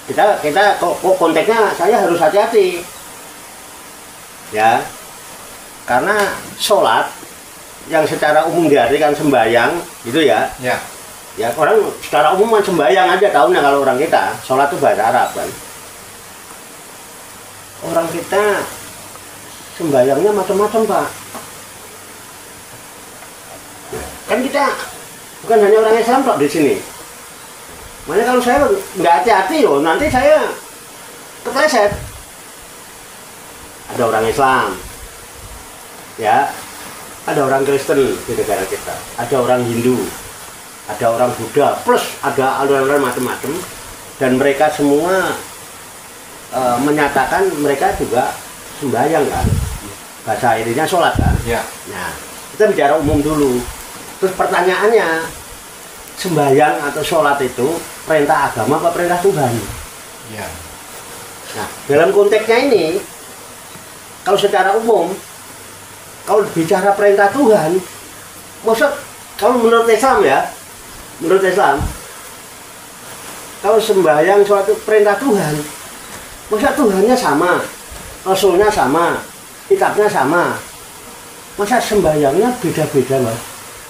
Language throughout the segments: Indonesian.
kita kok konteksnya saya harus hati-hati ya, karena sholat yang secara umum diartikan sembahyang gitu ya, ya orang secara umum kan sembahyang aja tahunya kalau orang kita, sholat itu bahasa Arab kan, orang kita sembahyangnya macam-macam Pak, kan kita bukan hanya orang Islam Pak di sini. Makanya kalau saya nggak hati-hati loh, nanti saya kepleset. Ada orang Islam, ya, ada orang Kristen di negara kita, ada orang Hindu, ada orang Buddha, plus ada aliran macam-macam, dan mereka semua menyatakan mereka juga sembahyang kan, bahasa ininya sholat kan. Ya. Nah, kita bicara umum dulu. Terus pertanyaannya, sembahyang atau sholat itu perintah agama apa perintah Tuhan? Ya. Nah, dalam konteksnya ini, kalau secara umum, kalau bicara perintah Tuhan, maksud kalau menurut Islam ya, menurut Islam, kalau sembahyang sholat itu perintah Tuhan, maksud Tuhannya sama, Rasulnya sama, kitabnya sama, masa sembahyangnya beda-beda Mas?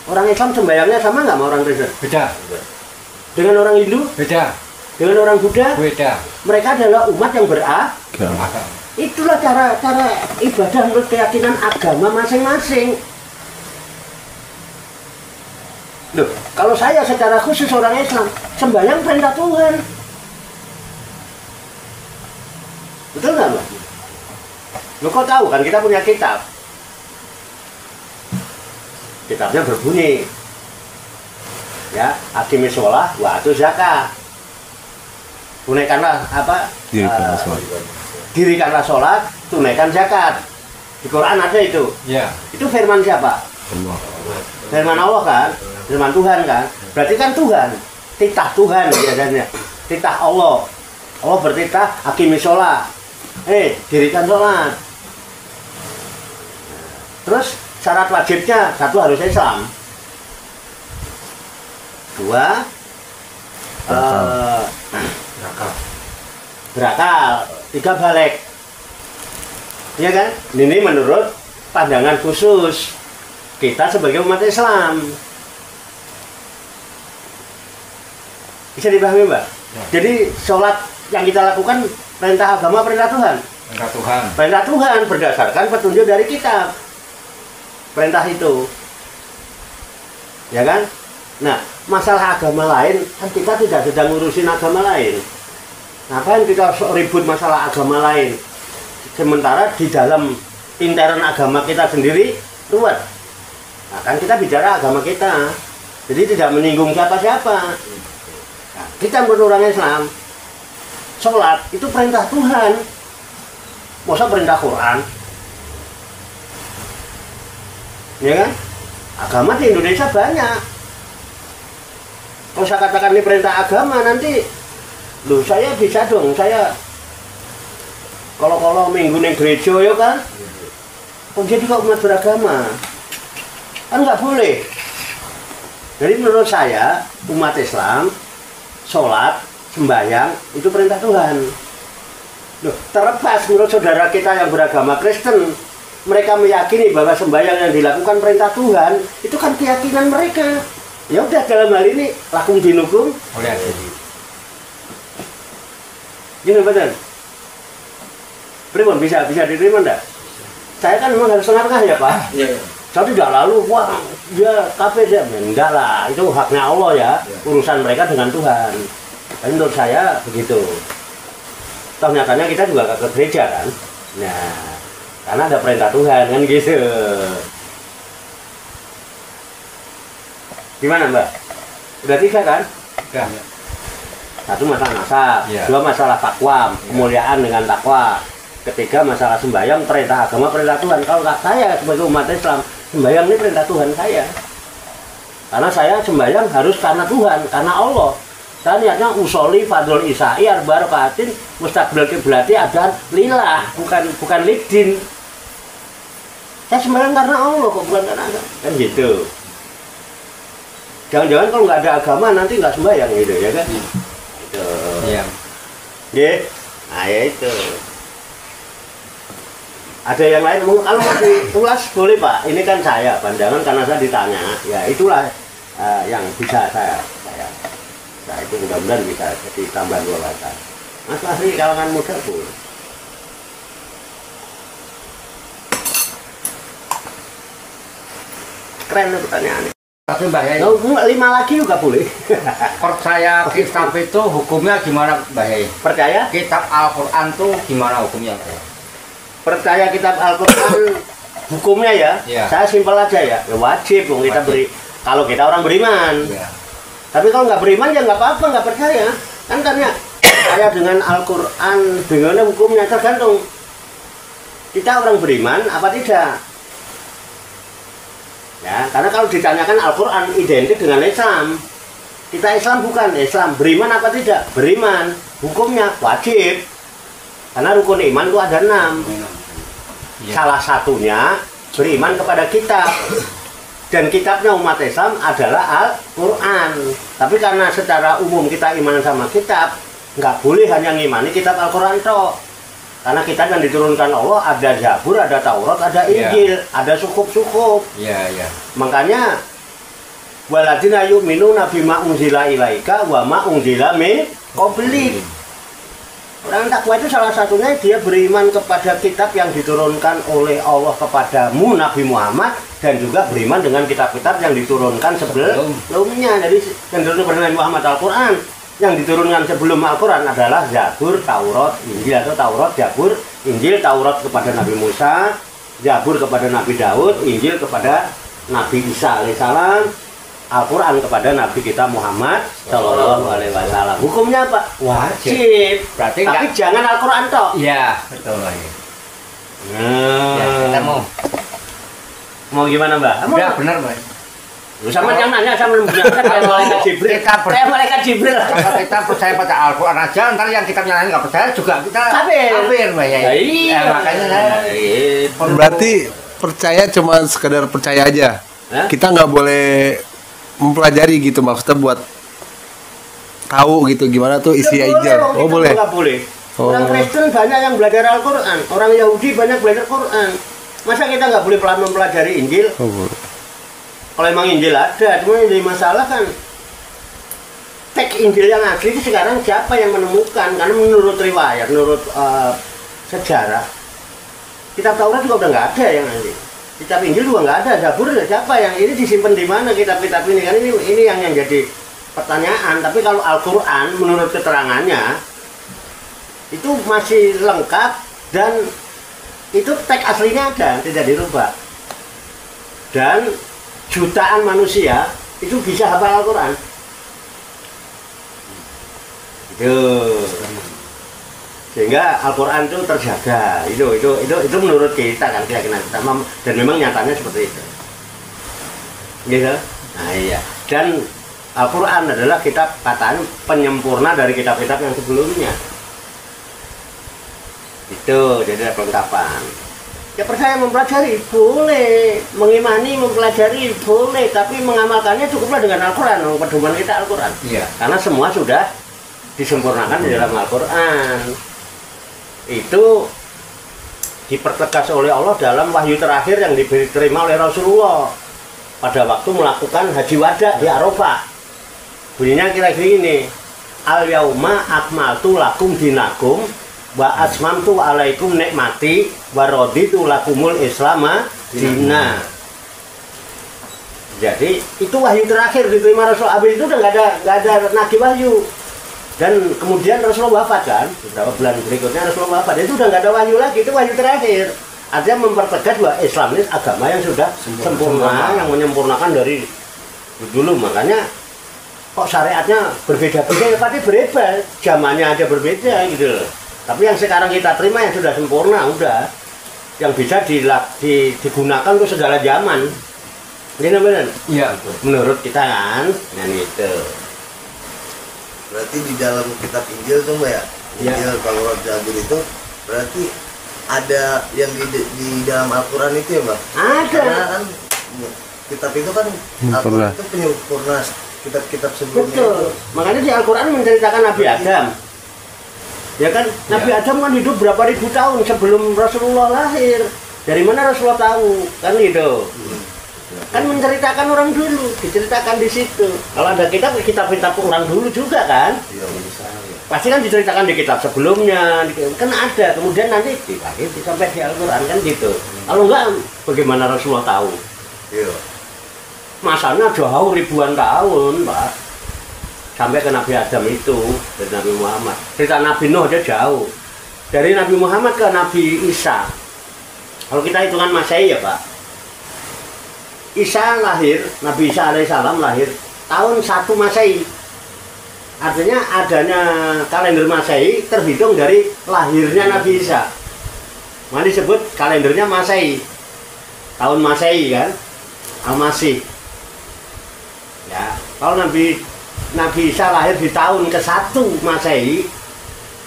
Orang Islam sembahyangnya sama nggak sama orang Kristen? Beda. Dengan orang Hindu? Beda. Dengan orang Buddha? Beda. Mereka adalah umat yang beragama. Itulah cara ibadah menurut keyakinan agama masing-masing. Loh, kalau saya secara khusus orang Islam, sembahyang perintah Tuhan. Betul nggak Mbak? Lo kok tahu kan kita punya kitab. Kitabnya berbunyi, ya, aqimis sholah wa atu zakah. Tunaikanlah apa? Dirikanlah sholat, tunaikan zakat. Di Quran ada itu. Ya. Itu firman siapa? Allah. Firman Allah kan? Firman Tuhan kan? Berarti kan Tuhan, titah Tuhan biasanya. Titah Allah. Allah bertitah aqimis sholah. Dirikan sholat. Terus syarat wajibnya, satu harus Islam, dua berakal, tiga balik, ya kan? Ini menurut pandangan khusus kita sebagai umat Islam. Bisa dipahami Mbak? Ya. Jadi sholat yang kita lakukan perintah agama, perintah Tuhan. Perintah Tuhan. Perintah Tuhan berdasarkan petunjuk dari kitab. Perintah itu, ya kan? Nah, masalah agama lain kan kita tidak sedang ngurusin agama lain. Ngapain kita ribut masalah agama lain? Sementara di dalam intern agama kita sendiri ruwet. Nah, kan kita bicara agama kita, jadi tidak menyinggung siapa-siapa. Nah, kita menurut orang Islam, sholat itu perintah Tuhan. Masa perintah Quran? Ya kan? Agama di Indonesia banyak. Kalau saya katakan ini perintah agama, nanti loh saya bisa dong, saya kalau minggu neng gereja ya kan, kok jadi kok umat beragama kan nggak boleh. Jadi menurut saya umat Islam sholat, sembahyang itu perintah Tuhan. Loh, terlepas menurut saudara kita yang beragama Kristen, mereka meyakini bahwa sembahyang yang dilakukan perintah Tuhan itu kan keyakinan mereka. Ya udah, dalam hal ini lakum dinukum oleh gini betul. Pribon bisa diterima enggak? Saya kan memang harus tengah-tengah ya Pak. Iya. Saya tidak lalu wah dia kafir ya, enggak lah, itu haknya Allah ya, urusan mereka dengan Tuhan. Tapi menurut saya begitu. Toh nyatanya kita juga ke gereja kan. Nah, karena ada perintah Tuhan kan gitu. Gimana Mbak? Udah tiga kan? Tiga. Satu masalah nasab, dua masalah takwa, kemuliaan dengan takwa. Ketiga masalah sembahyang, perintah agama, perintah Tuhan. Kalau saya sebagai umat Islam, sembahyang ini perintah Tuhan saya. Karena saya sembahyang harus karena Tuhan, karena Allah. Saya niatnya usoli fadl isai arba rakaatin mustaqbil kiblati adan lillah, bukan lidin. Saya sembahyang karena Allah kok, bukan karena agama. Kan gitu. Jangan-jangan kalau nggak ada agama nanti nggak sembahyang gitu ya kan? Gitu. Iya. Nggih. Nah, ya itu. Ada yang lain, kalau mau ditulas boleh Pak. Ini kan saya pandangan karena saya ditanya. Ya itulah yang bisa saya itu mudah-mudahan bisa jadi tambahan wawasan. Mas Fahri kalangan muda boleh. Keren pertanyaannya. Tapi Mbah Yai, 5 lagi juga boleh. percaya kitab itu hukumnya gimana Mbah Yai? Percaya Kitab Al-Quran tuh gimana hukumnya? percaya kitab Al-Quran hukumnya ya, saya simpel aja ya, wajib dong kita beri. Kalau kita orang beriman, tapi kalau nggak beriman ya nggak apa-apa, nggak percaya. Kan karena percaya dengan Al-Quran, dengan hukumnya tergantung kita orang beriman apa tidak. Ya, karena kalau ditanyakan Al-Quran identik dengan Islam, kita Islam bukan Islam, beriman apa tidak? Beriman, hukumnya wajib. Karena rukun iman itu ada 6. Salah satunya beriman kepada kitab. Dan kitabnya umat Islam adalah Al-Quran. Tapi karena secara umum kita iman sama kitab, nggak boleh hanya ngimani kitab Al-Quran toh. Karena kitab yang diturunkan Allah ada Zabur, ada Taurat, ada Injil, ada sukup-sukup. Makanya waladina yu'minuna bima unzila ilaika wa ma unzila min qablik. Orang takwa itu salah satunya dia beriman kepada kitab yang diturunkan oleh Allah kepadamu Nabi Muhammad, dan juga beriman dengan kitab-kitab yang diturunkan sebelumnya. Jadi yang diturunkan Nabi Muhammad Al-Quran, yang diturunkan sebelum Al-Quran adalah Zabur, Taurat, Injil, atau Taurat, Zabur, Injil. Taurat kepada Nabi Musa, Zabur kepada Nabi Daud, Injil kepada Nabi Isa alaihissalam, Al-Quran kepada Nabi kita Muhammad Shallallahu Alaihi Wasallam. Hukumnya apa? Wajib. Berarti tapi jangan Al-Quran toh. Iya, betul. Ya, kita mau gimana Mbak? Enggak benar Mbak. Sama yang nanya sama malaikat Jibril. Saya malaikat Jibril. Kalau kita percaya pada Al-Quran aja, ntar yang kitabnya lain nggak percaya juga kita kafir Mbak ya. Iya. Makanya berarti percaya cuma sekedar percaya aja. Kita nggak boleh mempelajari gitu, maksudnya buat tahu gitu gimana tuh isi aja. Oh boleh. Nggak boleh. Orang Kristen banyak yang belajar Al-Quran, orang Yahudi banyak belajar Quran. Masa kita nggak boleh mempelajari Injil? Oh, boleh. Kalau emang Injil ada, cuma yang jadi masalah kan teks Injil yang asli itu sekarang siapa yang menemukan? Karena menurut riwayat, menurut sejarah, kitab Taurat juga udah nggak ada yang asli. Kitab Injil juga nggak ada, Zabur siapa yang ini disimpan di mana kitab-kitab ini? Kan ini yang jadi pertanyaan. Tapi kalau Al-Quran menurut keterangannya itu masih lengkap dan itu teks aslinya ada, tidak dirubah. Dan jutaan manusia itu bisa hafal Al-Quran. Itu. Sehingga Al-Quran itu terjaga. Itu menurut kita kan, keyakinan kita, dan memang nyatanya seperti itu. Gitu. Nah iya. Dan Al-Quran adalah kitab katanya penyempurna dari kitab-kitab yang sebelumnya. Itu jadi kelengkapan. Ya percaya mempelajari boleh, mengimani mempelajari boleh, tapi mengamalkannya cukuplah dengan Al-Quran. Pedoman kita Al-Quran. Iya. Karena semua sudah disempurnakan di dalam Al-Quran. Itu dipertegas oleh Allah dalam wahyu terakhir yang diterima oleh Rasulullah pada waktu melakukan haji wada di Arafah. Bunyinya kira-kira ini, al-yauma akmaltu lakum dinakum wa asmamtu alaikum nikmati wa raditu lakumul islama dina. Jadi itu wahyu terakhir diterima Rasulullah. Habis itu udah nggak ada lagi wahyu. Dan kemudian Rasulullah wafat kan, beberapa bulan berikutnya Rasulullah wafat. Itu udah nggak ada wahyu lagi, itu wahyu terakhir. Artinya mempertegas bahwa Islam ini agama yang sudah sempurna, yang menyempurnakan dari dulu. Makanya kok syariatnya berbeda-beda, ya pasti berbeda, zamannya aja berbeda gitu loh. Tapi yang sekarang kita terima yang sudah sempurna, udah yang bisa digunakan untuk segala zaman. Ini benar? Iya. Menurut kita kan, yang itu. Berarti di dalam kitab Injil tuh Mbak ya, Injil, Taurat, Zabur itu berarti ada yang di dalam Al-Quran itu ya Mbak? Ada. Karena kan kitab itu kan Al-Quran itu penyempurna kitab-kitab sebelumnya. Betul. Makanya di Al-Quran menceritakan Nabi Adam. Di Ya kan Nabi Adam kan hidup berapa ribu tahun sebelum Rasulullah lahir. Dari mana Rasulullah tahu? Kan gitu. Kan menceritakan orang dulu, diceritakan di situ. Kalau ada kitab orang dulu juga kan? Iya, bisa. Ya. Pasti kan diceritakan di kitab sebelumnya, kan ada. Kemudian nanti sampai di Al-Quran kan gitu. Kalau enggak, bagaimana Rasulullah tahu? Iya. Masanya jauh ribuan tahun, Pak. Sampai ke Nabi Adam itu, dari Nabi Muhammad. Cerita Nabi Nuh aja jauh. Dari Nabi Muhammad ke Nabi Isa. Kalau kita hitungan Masehi ya, Pak. Isa lahir, Nabi Isa alaihissalam lahir tahun 1 Masehi. Artinya adanya kalender Masehi terhitung dari lahirnya Nabi Isa. Mana disebut kalendernya Masehi. Tahun Masehi kan? Al-Masih. Ya, kalau Nabi Isa lahir di tahun ke-1 Masehi,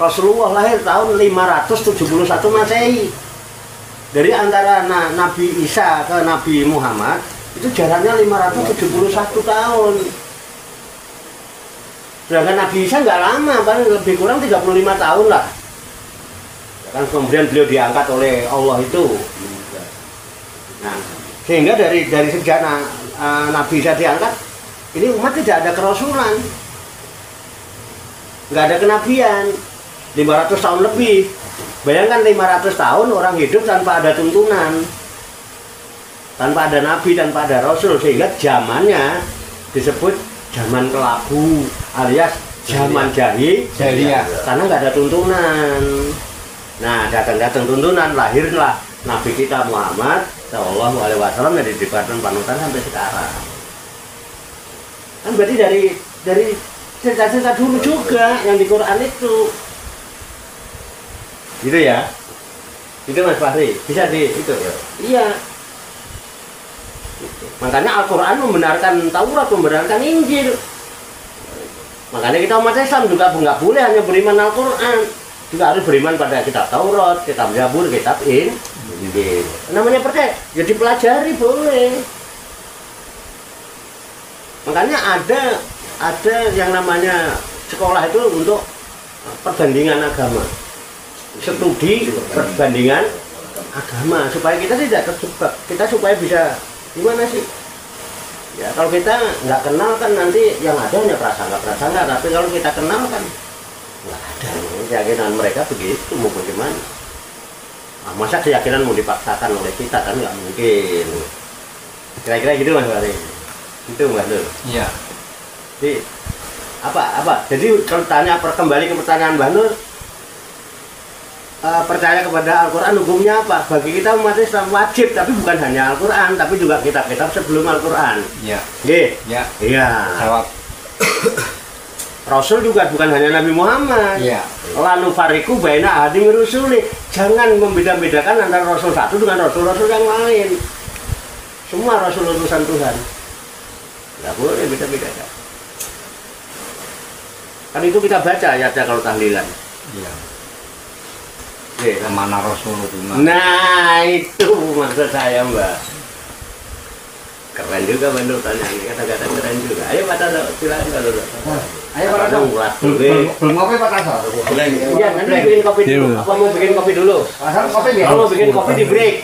Rasulullah lahir tahun 571 Masehi. Dari antara Nabi Isa ke Nabi Muhammad itu jaraknya 571 tahun. Sedangkan Nabi Isa nggak lama, paling lebih kurang 35 tahun lah. Kan kemudian beliau diangkat oleh Allah itu. Nah, sehingga dari sejak Nabi Isa diangkat, ini umat tidak ada kerasulan, nggak ada kenabian, 500 tahun lebih. Bayangkan 500 tahun orang hidup tanpa ada tuntunan, tanpa ada nabi, tanpa ada rasul, sehingga zamannya disebut zaman kelabu alias zaman jahiliyah karena nggak ada tuntunan. Nah, datang tuntunan, lahirlah Nabi kita Muhammad Shallallahu Alaihi Wasallam yang diberikan panutan sampai sekarang. Kan berarti dari cerita-cerita dulu juga yang di Quran itu, gitu ya? Itu Mas Fahri, bisa itu? Iya. Makanya Al-Quran membenarkan Taurat, membenarkan Injil. Makanya kita umat Islam juga nggak boleh hanya beriman Al-Quran, juga harus beriman pada kitab Taurat, kitab Zabur, kitab Injil. Namanya percaya, jadi pelajari boleh. Makanya ada yang namanya sekolah itu untuk perbandingan agama, studi perbandingan agama, supaya kita tidak terjebak, kita supaya bisa gimana sih? Ya kalau kita nggak kenal kan nanti yang ada hanya prasangka, tapi kalau kita kenal kan nggak ada. Keyakinan mereka begitu, mau bagaimana? Nah, masa keyakinan mau dipaksakan oleh kita kan nggak mungkin. Kira-kira gitu Mas Fahri. Itu Mas Nur. Iya. Jadi apa? Jadi kalau tanya kembali ke pertanyaan Mbak Nur, percaya kepada Al-Quran hukumnya apa? Bagi kita umat Islam wajib, tapi bukan hanya Al-Quran, tapi juga kitab-kitab sebelum Al-Quran. Iya. Iya. Jawab. Rasul juga bukan hanya Nabi Muhammad. Iya. Lanu fariku baina ahadin rusuli. Jangan membeda-bedakan antara Rasul satu dengan Rasul-Rasul yang lain. Semua Rasul utusan Tuhan. Nggak boleh beda-bedakan. Kan itu kita baca ayatnya kalau tahlilan. Iya. Oke. Mana Rasulullah. Nah itu maksud saya Mbak. Keren juga Mbak tanya ini, kata-kata keren juga. Ayo Pak Taso, silakan Pak Taso. Ayo Pak Taso. Belum kopi Pak Taso. Iya, nanti bikin kopi dulu. Apa mau bikin kopi dulu? Kopi Kalau mau bikin kopi di break.